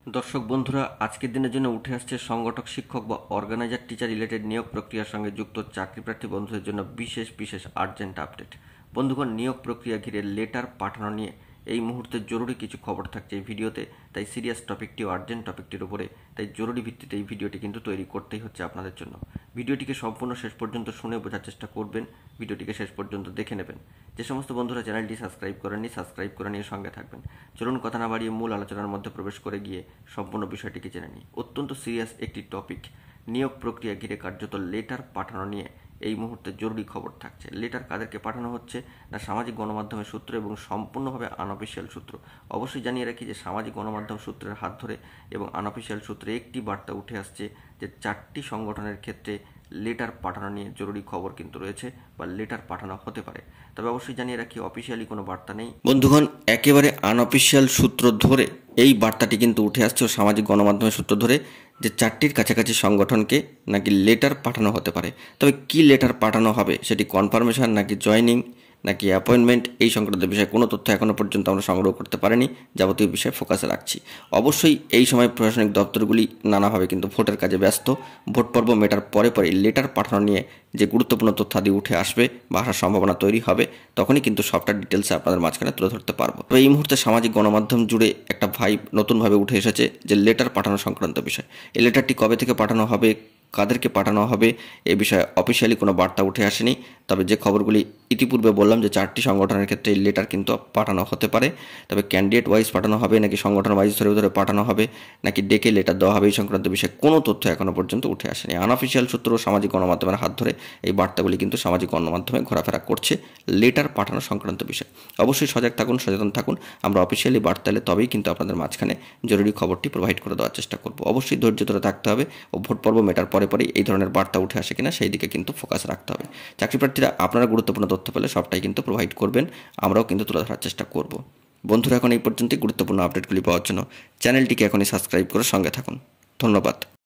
দর্শক বন্ধুরা, আজকের দিনের জন্য উঠে আসছে সংগঠক শিক্ষক বা অর্গানাইজার টিচার রিলেটেড নিয়োগ প্রক্রিয়ার সঙ্গে যুক্ত চাকরি প্রার্থী বন্ধুদের জন্য বিশেষ আর্জেন্ট আপডেট। বন্ধুগণ, নিয়োগ প্রক্রিয়া ঘিরে লেটার পাঠানো নিয়ে এই মুহূর্তে জরুরি কিছু খবর থাকছে এই ভিডিওতে। তাই সিরিয়াস টপিকটি ও আর্জেন্ট টপিকটির উপরে তাই জরুরি ভিত্তিতে এই ভিডিওটি কিন্তু তৈরি করতেই হচ্ছে আপনাদের জন্য। ভিডিওটিকে সম্পূর্ণ শেষ পর্যন্ত শুনে বোঝার চেষ্টা করবেন, ভিডিওটিকে শেষ পর্যন্ত দেখে নেবেন। যে সমস্ত বন্ধুরা চ্যানেলটি সাবস্ক্রাইব করেননি, সাবস্ক্রাইব করে নিয়ে সঙ্গে থাকবেন। চলুন কথা না বাড়িয়ে মূল আলোচনার মধ্যে প্রবেশ করে গিয়ে সম্পূর্ণ বিষয়টিকে জেনে নিই। অত্যন্ত সিরিয়াস একটি টপিক, নিয়োগ প্রক্রিয়া ঘিরে কার্যত লেটার পাঠানো নিয়ে এই মুহূর্তে জরুরি খবর থাকছে। লেটার কাদেরকে পাঠানো হচ্ছে না সামাজিক গণমাধ্যমের সূত্র এবং সম্পূর্ণভাবে আনঅফিসিয়াল সূত্র। অবশ্যই জানিয়ে রাখি যে সামাজিক গণমাধ্যম সূত্রের হাত ধরে এবং আনঅফিসিয়াল সূত্রে একটি বার্তা উঠে আসছে যে 4টি সংগঠনের ক্ষেত্রে লেটার পাঠানো নিয়ে জরুরি খবর কিন্তু রয়েছে বা লেটার পাঠানো হতে পারে। তবে অবশ্যই জানিয়ে রাখি অফিসিয়ালি কোনো বার্তা নেই বন্ধুগণ, একেবারে আনঅফিসিয়াল সূত্র ধরে এই বার্তাটি কিন্তু উঠে আসছে ও সামাজিক গণমাধ্যমের সূত্র ধরে যে 4টির কাছাকাছি সংগঠনকে নাকি লেটার পাঠানো হতে পারে। তবে কি লেটার পাঠানো হবে সেটি কনফার্মেশন নাকি জয়নিং নাকি অ্যাপয়েন্টমেন্ট এই সংক্রান্ত বিষয়ে কোনো তথ্য এখনও পর্যন্ত আমরা সংগ্রহ করতে পারিনি। যাবতীয় বিষয়ে ফোকাসে রাখছি। অবশ্যই এই সময় প্রশাসনিক দপ্তরগুলি নানাভাবে কিন্তু ভোটের কাজে ব্যস্ত। ভোট পর্ব মেটার পরে লেটার পাঠানো নিয়ে যে গুরুত্বপূর্ণ তথ্যাদি উঠে আসবে বা আসার সম্ভাবনা তৈরি হবে, তখনই কিন্তু সবটা ডিটেলসে আপনাদের মাঝখানে তুলে ধরতে পারবো। তো এই মুহূর্তে সামাজিক গণমাধ্যম জুড়ে একটা ভাইব নতুনভাবে উঠে এসেছে যে লেটার পাঠানো সংক্রান্ত বিষয়। এই লেটারটি কবে থেকে পাঠানো হবে, কাদেরকে পাঠানো হবে এ বিষয়ে অফিসিয়ালি কোনো বার্তা উঠে আসেনি। তবে যে খবরগুলি ইতিপূর্বে বললাম যে 4টি সংগঠনের ক্ষেত্রে এই লেটার কিন্তু পাঠানো হতে পারে। তবে ক্যান্ডিডেট ওয়াইজ পাঠানো হবে নাকি সংগঠন ওয়াইজ ধরে পাঠানো হবে নাকি ডেকে লেটার দেওয়া হবে এই সংক্রান্ত বিষয়ে কোনো তথ্য এখনও পর্যন্ত উঠে আসেনি। আনঅফিসিয়াল সূত্র সামাজিক গণমাধ্যমের হাত ধরে এই বার্তাগুলি কিন্তু সামাজিক গণমাধ্যমে ঘোরাফেরা করছে লেটার পাঠানো সংক্রান্ত বিষয়। অবশ্যই সজাগ থাকুন, সচেতন থাকুন। আমরা অফিসিয়ালি বার্তা এলে তবেই কিন্তু আপনাদের মাঝখানে জরুরি খবরটি প্রোভাইড করে দেওয়ার চেষ্টা করব। অবশ্যই ধৈর্য ধরে থাকতে হবে ও ভোট পর্ব মেটার পরে এই ধরনের বার্তা উঠে আসে কিনা সেই দিকে কিন্তু ফোকাস রাখতে হবে। চাকরি প্রার্থীরা আপনারা গুরুত্বপূর্ণ তথ্য পেলে সবটাই কিন্তু প্রোভাইড করবেন, আমরাও কিন্তু তুলে ধরার চেষ্টা করব। বন্ধুরা, এখন এই পর্যন্তই। গুরুত্বপূর্ণ আপডেটগুলি পাওয়ার জন্য চ্যানেলটিকে এখনই সাবস্ক্রাইব করে সঙ্গে থাকুন। ধন্যবাদ।